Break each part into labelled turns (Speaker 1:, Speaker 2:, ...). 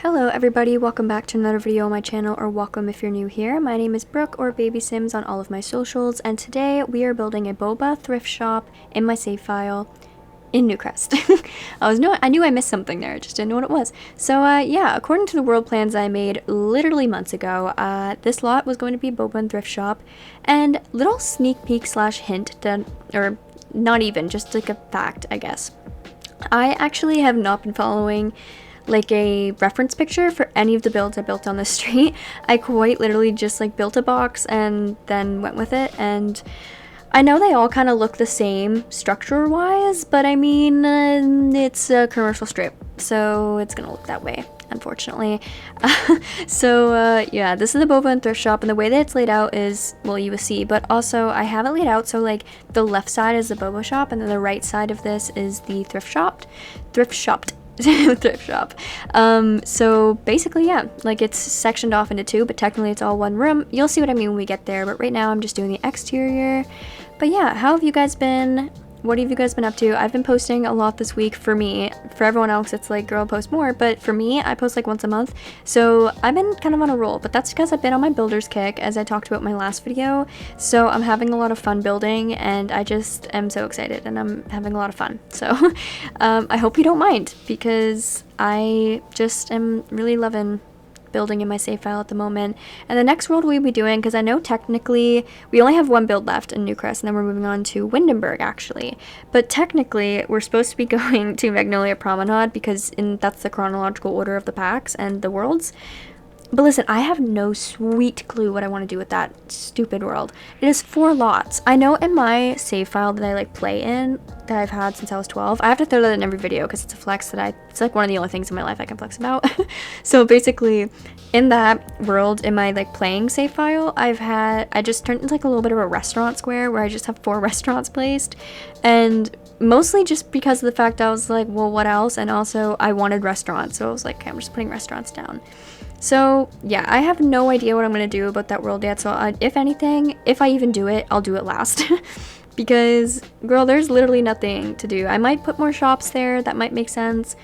Speaker 1: Hello everybody, welcome back to another video on my channel, or welcome if you're new here. My name is Brooke, or Baby Sims on all of my socials, and today we are building a Boba thrift shop in my save file in Newcrest. I knew I missed something there, just didn't know what it was. So yeah, according to the world plans I made literally months ago, this lot was going to be Boba and thrift shop, and little sneak peek slash hint that, or not even, just like a fact, I guess. I actually have not been following like a reference picture for any of the builds I built on the street. I quite literally just like built a box and then went with it, and I know they all kind of look the same structure wise, but I mean it's a commercial strip, so it's gonna look that way, unfortunately. Yeah, this is the Boba and thrift shop, and the way that it's laid out is, well, you will see, but also I have it laid out so like the left side is the Boba shop and then the right side of this is the thrift shop. So basically, yeah, like it's sectioned off into two, but technically it's all one room. You'll see what I mean when we get there, but right now I'm just doing the exterior. But yeah, how have you guys been? What have you guys been up to? I've been posting a lot this week. For me, for everyone else it's like, girl, post more, but for me, I post like once a month, so I've been kind of on a roll. But that's because I've been on my builder's kick, as I talked about in my last video, so I'm having a lot of fun building, and I just am so excited, and I'm having a lot of fun. So I hope you don't mind, because I just am really loving building in my save file at the moment. And the next world we'll be doing, because I know technically we only have one build left in Newcrest, and then we're moving on to Windenburg actually, but technically we're supposed to be going to Magnolia Promenade, because that's the chronological order of the packs and the worlds. But listen, I have no sweet clue what I want to do with that stupid world. It is 4 lots. I know in my save file that I like play in, that I've had since I was 12, I have to throw that in every video because it's a flex that it's like one of the only things in my life I can flex about. So basically, in that world, in my like playing save file, I just turned into like a little bit of a restaurant square where I just have 4 restaurants placed, and mostly just because of the fact I was like, well, what else? And also I wanted restaurants, so I was like, okay, I'm just putting restaurants down. So yeah, I have no idea what I'm gonna do about that world yet, so if anything, if I even do it, I'll do it last. Because, girl, there's literally nothing to do. I might put more shops there, that might make sense.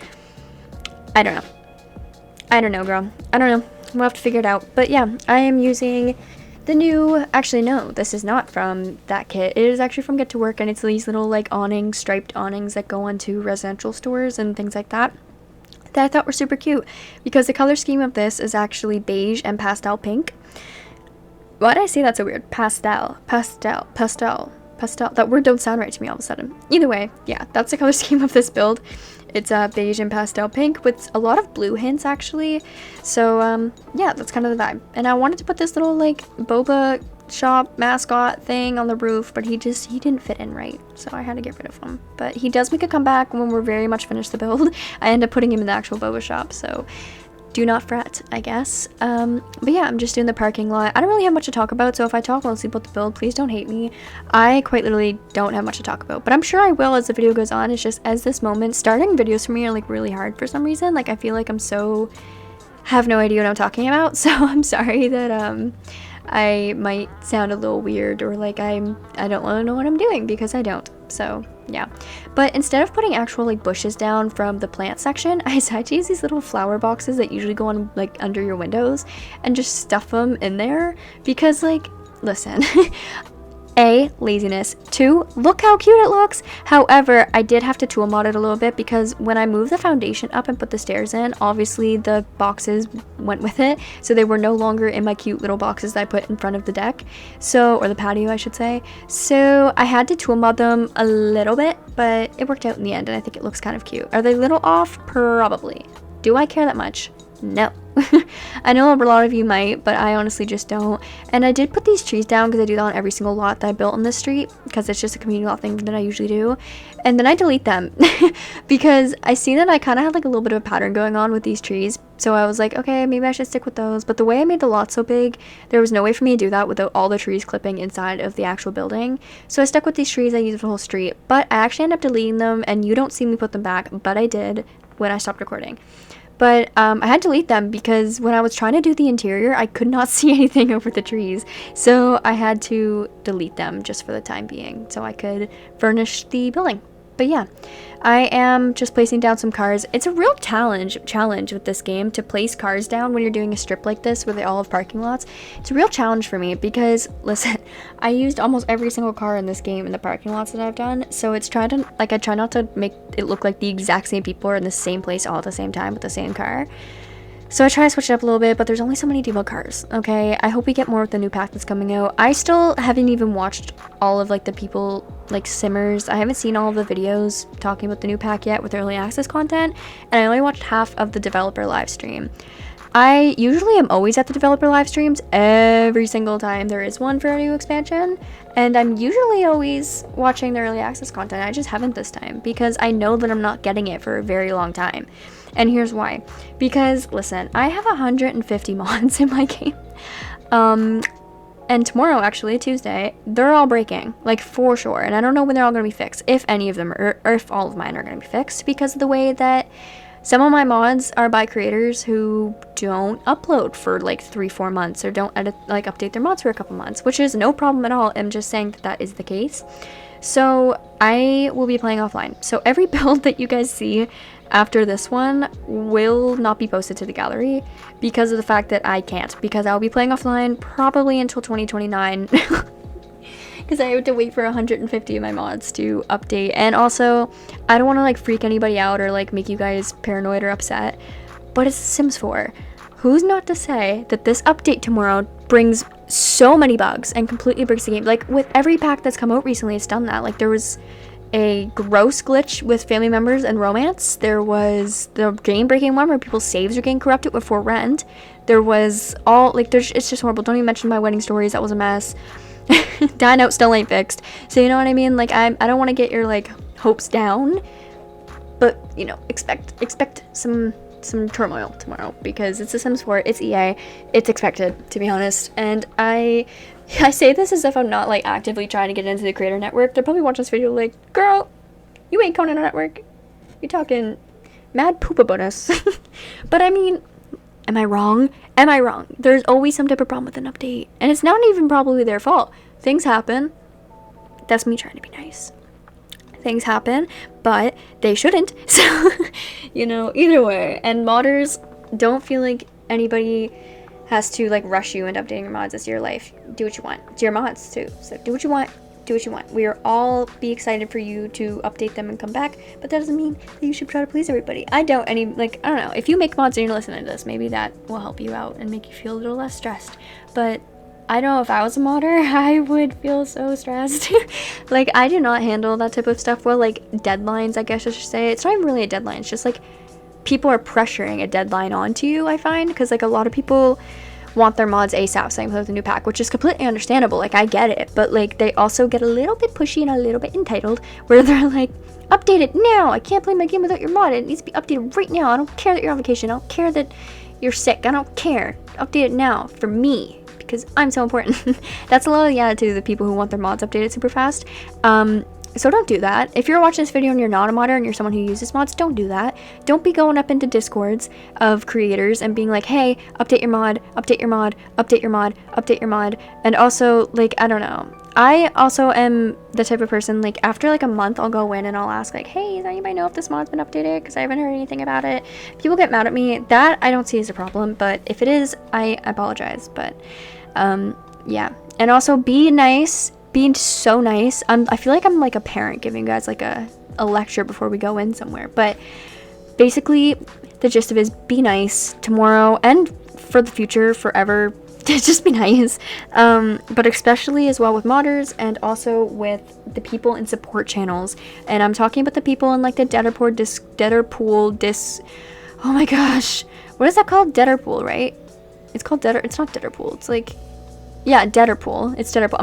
Speaker 1: I don't know, girl. I don't know. We'll have to figure it out. But yeah, I am using the new, actually no, this is not from that kit. It is actually from Get to Work, and it's these little like awnings, striped awnings that go onto residential stores and things like that I thought were super cute, because the color scheme of this is actually beige and pastel pink. Why did I say that so weird? Pastel. That word don't sound right to me all of a sudden. Either way, yeah, that's the color scheme of this build. It's beige and pastel pink with a lot of blue hints actually. So yeah, that's kind of the vibe. And I wanted to put this little like Boba shop mascot thing on the roof, but he didn't fit in right, so I had to get rid of him. But he does make a comeback when we're very much finished the build. I end up putting him in the actual Boba shop, so do not fret, I guess. But yeah, I'm just doing the parking lot. I don't really have much to talk about, so if I talk mostly about the build, please don't hate me. I quite literally don't have much to talk about, but I'm sure I will as the video goes on. It's just, as this moment, starting videos for me are like really hard for some reason. Like I feel like have no idea what I'm talking about, so I'm sorry that I might sound a little weird, or like I don't want to know what I'm doing, because I don't. So yeah, but instead of putting actual like bushes down from the plant section, I decided to use these little flower boxes that usually go on like under your windows, and just stuff them in there, because like, listen, A, laziness. 2, look how cute it looks. However, I did have to tool mod it a little bit, because when I moved the foundation up and put the stairs in, obviously the boxes went with it, so they were no longer in my cute little boxes that I put in front of the deck, so, or the patio I should say. So I had to tool mod them a little bit, but it worked out in the end, and I think it looks kind of cute. Are they a little off? Probably. Do I care that much? No. I know a lot of you might, but I honestly just don't. And I did put these trees down because I do that on every single lot that I built on this street, because it's just a community lot thing that I usually do. And then I delete them because I see that I kind of had like a little bit of a pattern going on with these trees. So I was like, okay, maybe I should stick with those. But the way I made the lot so big, there was no way for me to do that without all the trees clipping inside of the actual building. So I stuck with these trees. I used the whole street, but I actually ended up deleting them, and you don't see me put them back, but I did when I stopped recording. But I had to delete them because when I was trying to do the interior, I could not see anything over the trees. So I had to delete them just for the time being, so I could furnish the building. But yeah, I am just placing down some cars. It's a real challenge with this game to place cars down when you're doing a strip like this where they all have parking lots. It's a real challenge for me because, listen, I used almost every single car in this game in the parking lots that I've done. So it's trying to, like, I try not to make it look like the exact same people are in the same place all at the same time with the same car. So I try to switch it up a little bit, but there's only so many demo cars, okay? I hope we get more with the new pack that's coming out. I still haven't even watched all of, like, the people, like, simmers. I haven't seen all of the videos talking about the new pack yet with early access content, and I only watched half of the developer live stream. I usually am always at the developer live streams every single time there is one for a new expansion, and I'm usually always watching the early access content. I just haven't this time because I know that I'm not getting it for a very long time. And here's why. Because, listen, I have 150 mods in my game. And tomorrow, actually, Tuesday, they're all breaking, like, for sure. And I don't know when they're all going to be fixed, if any of them are, or if all of mine are going to be fixed, because of the way that some of my mods are by creators who don't upload for, like, 3-4 months, or don't edit, like, update their mods for a couple months, which is no problem at all. I'm just saying that that is the case. So I will be playing offline. So every build that you guys see after this one will not be posted to the gallery because of the fact that I can't, because I'll be playing offline probably until 2029 because I have to wait for 150 of my mods to update. And also, I don't want to, like, freak anybody out or, like, make you guys paranoid or upset, but it's Sims 4. Who's not to say that this update tomorrow brings so many bugs and completely breaks the game? Like, with every pack that's come out recently, it's done that. Like, there was a gross glitch with family members and romance. There was the game-breaking one where people's saves are getting corrupted before rent. There was all, like, it's just horrible. Don't even mention my wedding stories. That was a mess. Dine out still ain't fixed. So, you know what I mean? Like, I don't want to get your, like, hopes down, but, you know, expect some turmoil tomorrow because it's a Sims 4, it's EA, it's expected, to be honest. And I say this as if I'm not, like, actively trying to get into the creator network. They're probably watching this video like, girl, you ain't coming in our network. You're talking mad poop about us. But I mean, am I wrong? Am I wrong? There's always some type of problem with an update. And it's not even probably their fault. Things happen. That's me trying to be nice. Things happen, but they shouldn't. So, you know, either way. And modders, don't feel like anybody has to, like, rush you into updating your mods. It's your life. Do what you want. It's your mods too. So do what you want. Do what you want. We are all be excited for you to update them and come back, but that doesn't mean that you should try to please everybody. I don't know. If you make mods and you're listening to this, maybe that will help you out and make you feel a little less stressed. But I don't know, if I was a modder, I would feel so stressed. Like, I do not handle that type of stuff well. Like, deadlines, I guess I should say. It's not even really a deadline. It's just, like, people are pressuring a deadline onto you, I find. Because, like, a lot of people want their mods ASAP, same with the new pack, which is completely understandable. Like, I get it. But, like, they also get a little bit pushy and a little bit entitled, where they're like, update it now! I can't play my game without your mod. It needs to be updated right now. I don't care that you're on vacation. I don't care that you're sick. I don't care. Update it now for me, because I'm so important. That's a lot of the attitude of the people who want their mods updated super fast. So don't do that. If you're watching this video and you're not a modder and you're someone who uses mods, don't do that. Don't be going up into discords of creators and being like, hey, update your mod, update your mod, update your mod, update your mod. And also, like, I don't know. I also am the type of person, like, after, like, a month, I'll go in and I'll ask, like, hey, does anybody know if this mod's been updated? Because I haven't heard anything about it. People get mad at me. That I don't see as a problem. But if it is, I apologize. But, yeah. And also, be nice. Being so nice. I feel like I'm like a parent giving you guys like a lecture before we go in somewhere. But basically, the gist of it is be nice tomorrow and for the future, forever. Just be nice. But especially as well with modders and also with the people in support channels. And I'm talking about the people in like the Deaderpool. Oh my gosh. What is that called? Deaderpool, right? It's called It's not Deaderpool. It's like, yeah, Deaderpool. It's Deaderpool.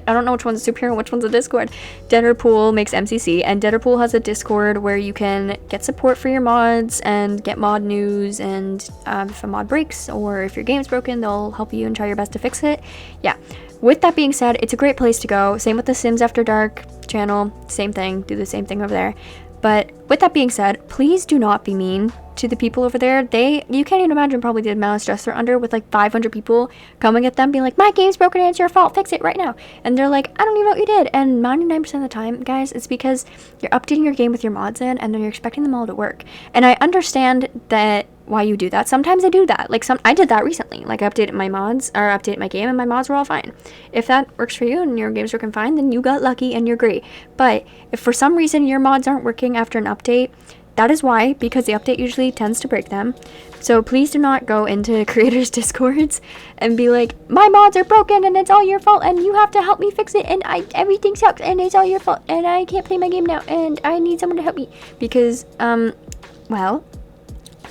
Speaker 1: I don't know which one's a superhero and which one's a Discord. Deaderpool makes MCC, and Deaderpool has a Discord where you can get support for your mods and get mod news, and if a mod breaks or if your game's broken, they'll help you and try your best to fix it. Yeah. With that being said, it's a great place to go. Same with the Sims After Dark channel. Same thing. Do the same thing over there. But with that being said, please do not be mean to the people over there, you can't even imagine probably the amount of stress they're under with like 500 people coming at them being like, my game's broken and it's your fault, fix it right now. And they're like, I don't even know what you did. And 99% of the time, guys, it's because you're updating your game with your mods in, and then you're expecting them all to work. And I understand that why you do that. Sometimes I do that. Like I did that recently. Like I updated my mods, or updated my game, and my mods were all fine. If that works for you and your game's working fine, then you got lucky and you're great. But if for some reason your mods aren't working after an update, that is why, because the update usually tends to break them. So please do not go into creators' discords and be like, my mods are broken and it's all your fault and you have to help me fix it and everything sucks and it's all your fault and I can't play my game now and I need someone to help me. Because, well,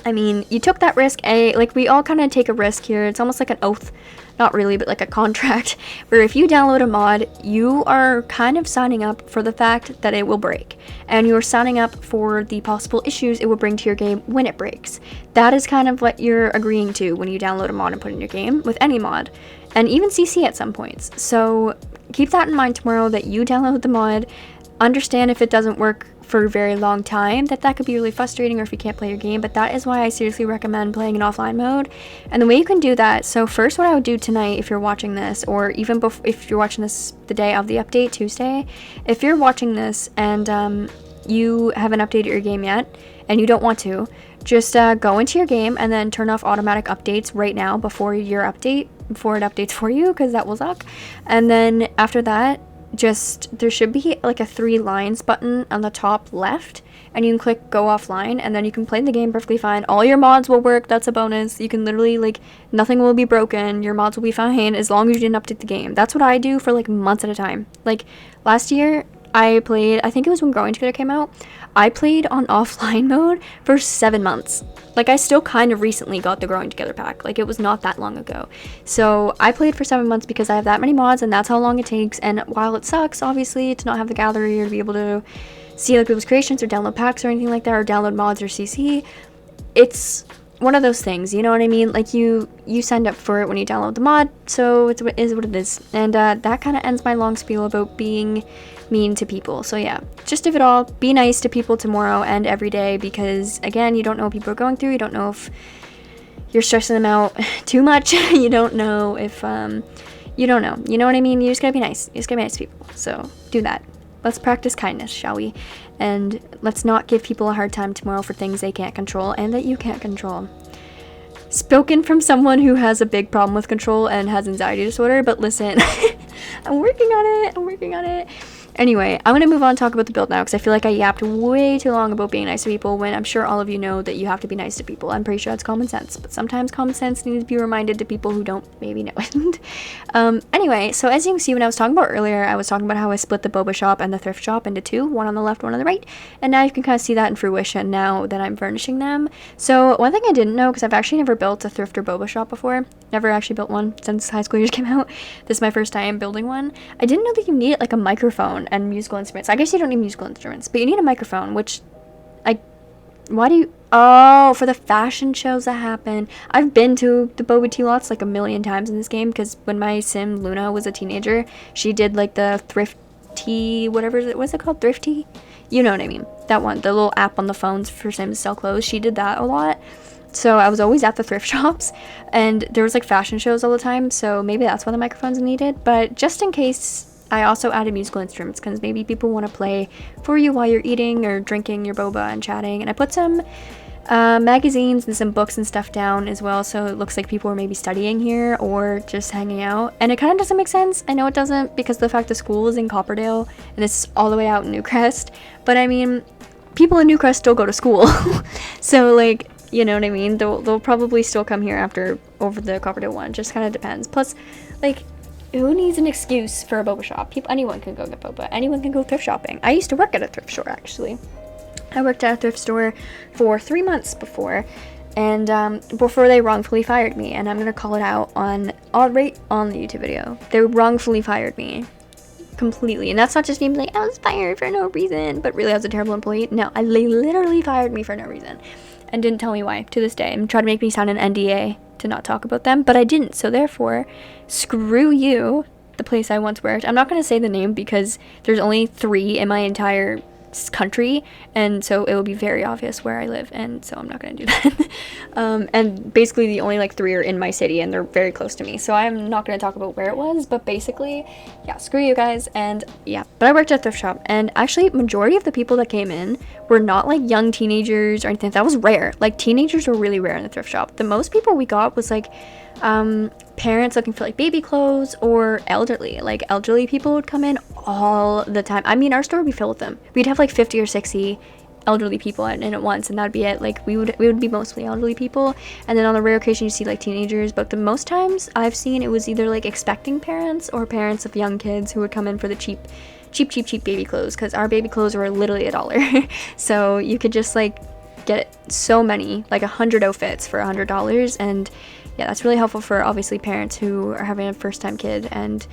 Speaker 1: I mean, you took that risk. Like, we all kind of take a risk here. It's almost like an oath. Not really, but like a contract. Where if you download a mod, you are kind of signing up for the fact that it will break. And you're signing up for the possible issues it will bring to your game when it breaks. That is kind of what you're agreeing to when you download a mod and put it in your game, with any mod. And even CC at some points. So keep that in mind tomorrow, that you download the mod. Understand if it doesn't work for a very long time, that could be really frustrating, or if you can't play your game. But that is why I seriously recommend playing in offline mode. And the way you can do that, so first what I would do tonight, if you're watching this, or even if you're watching this the day of the update, Tuesday, if you're watching this and you haven't updated your game yet and you don't want to, just go into your game and then turn off automatic updates right now before it updates for you, because that will suck. And then after that, there should be like a 3 lines button on the top left, and you can click go offline, and then you can play the game perfectly fine. All your mods will work. That's a bonus. You can literally, like, nothing will be broken. Your mods will be fine as long as you didn't update the game. That's what I do for like months at a time. Like last year I played, I think it was when Growing Together came out, I played on offline mode for 7 months. Like, I still kind of recently got the Growing Together pack. Like, it was not that long ago. So I played for 7 months because I have that many mods, and that's how long it takes. And while it sucks, obviously, to not have the gallery or to be able to see other people's creations or download packs or anything like that, or download mods or CC, it's one of those things, you know what I mean? Like, you signed up for it when you download the mod, so it is what it is. And that kind of ends my long spiel about being mean to people. So yeah, just if at all, be nice to people tomorrow and every day, because again, you don't know what people are going through. You don't know if you're stressing them out too much. You don't know if you don't know, you know what I mean? You just gotta be nice. You just gotta be nice to people. So do that. Let's practice kindness, shall we? And let's not give people a hard time tomorrow for things they can't control and that you can't control. Spoken from someone who has a big problem with control and has anxiety disorder, but listen, I'm working on it. Anyway, I'm going to move on and talk about the build now, because I feel like I yapped way too long about being nice to people, when I'm sure all of you know that you have to be nice to people. I'm pretty sure that's common sense, but sometimes common sense needs to be reminded to people who don't maybe know it. Anyway, so as you can see, when I was talking about earlier, I was talking about how I split the Boba shop and the Thrift shop into 2, one on the left, one on the right, and now you can kind of see that in fruition now that I'm furnishing them. So one thing I didn't know, because I've actually never built a Thrift or Boba shop before, never actually built one since high school years came out. This is my first time building one. I didn't know that you needed like a microphone and musical instruments. I guess you don't need musical instruments, but you need a microphone, which for the fashion shows that happen. I've been to the Boba tea lots like a million times in this game, because when my sim Luna was a teenager, she did like the Thrift tea, what's it called? Thrift tea? You know what I mean. That one, the little app on the phones for Sims to sell clothes. She did that a lot. So I was always at the thrift shops, and there was like fashion shows all the time, so maybe that's why the microphones needed. But just in case, I also added musical instruments, because maybe people want to play for you while you're eating or drinking your boba and chatting. And I put some magazines and some books and stuff down as well, so it looks like people are maybe studying here or just hanging out. And it kind of doesn't make sense. I know it doesn't, because of the fact the school is in Copperdale and it's all the way out in Newcrest. But I mean, people in Newcrest still go to school. So like, you know what I mean? They'll probably still come here over the Copperdale one. Just kind of depends. Plus, like, who needs an excuse for a boba shop? Anyone can go get boba. Anyone can go thrift shopping. I used to work at a thrift store, actually. I worked at a thrift store for 3 months before, and before they wrongfully fired me. And I'm gonna call it out right on the YouTube video. They wrongfully fired me. Completely. And that's not just me being like, I was fired for no reason, but really I was a terrible employee. No, they literally fired me for no reason. And didn't tell me why to this day, and tried to make me sign an NDA to not talk about them, but I didn't. So therefore, screw you, the place I once worked. I'm not going to say the name because there's only 3 in my entire country, and so it will be very obvious where I live, and so I'm not gonna do that. And basically the only like 3 are in my city, and they're very close to me, so I'm not gonna talk about where it was. But basically, yeah, screw you guys. And yeah, but I worked at a thrift shop, and actually majority of the people that came in were not like young teenagers or anything. That was rare. Like teenagers were really rare in the thrift shop. The most people we got was like parents looking for like baby clothes, or elderly. Like elderly people would come in all the time. I mean, our store would be filled with them. We'd have like 50 or 60 elderly people in at once, and that'd be it. Like we would be mostly elderly people, and then on the rare occasion you see like teenagers, but the most times I've seen it was either like expecting parents or parents of young kids who would come in for the cheap baby clothes, because our baby clothes were literally $1. So you could just like get so many, like 100 outfits for $100. And yeah, that's really helpful for obviously parents who are having a first time kid and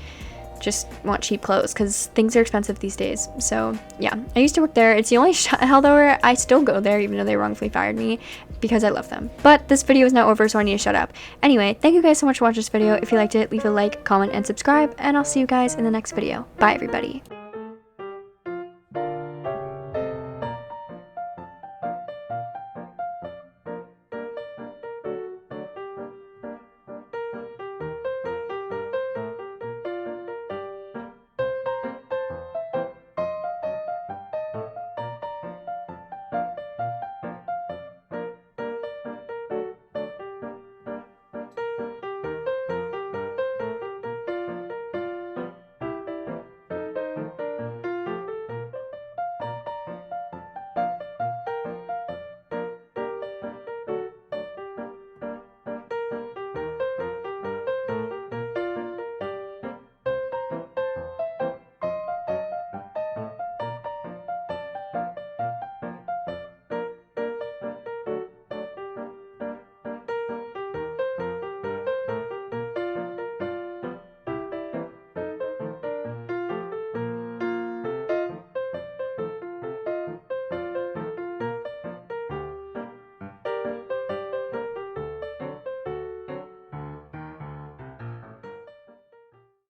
Speaker 1: just want cheap clothes, because things are expensive these days. So yeah, I used to work there. It's the only although I still go there even though they wrongfully fired me, because I love them. But this video is now over, so I need to shut up. Anyway, thank you guys so much for watching this video. If you liked it, leave a like, comment, and subscribe, and I'll see you guys in the next video. Bye everybody.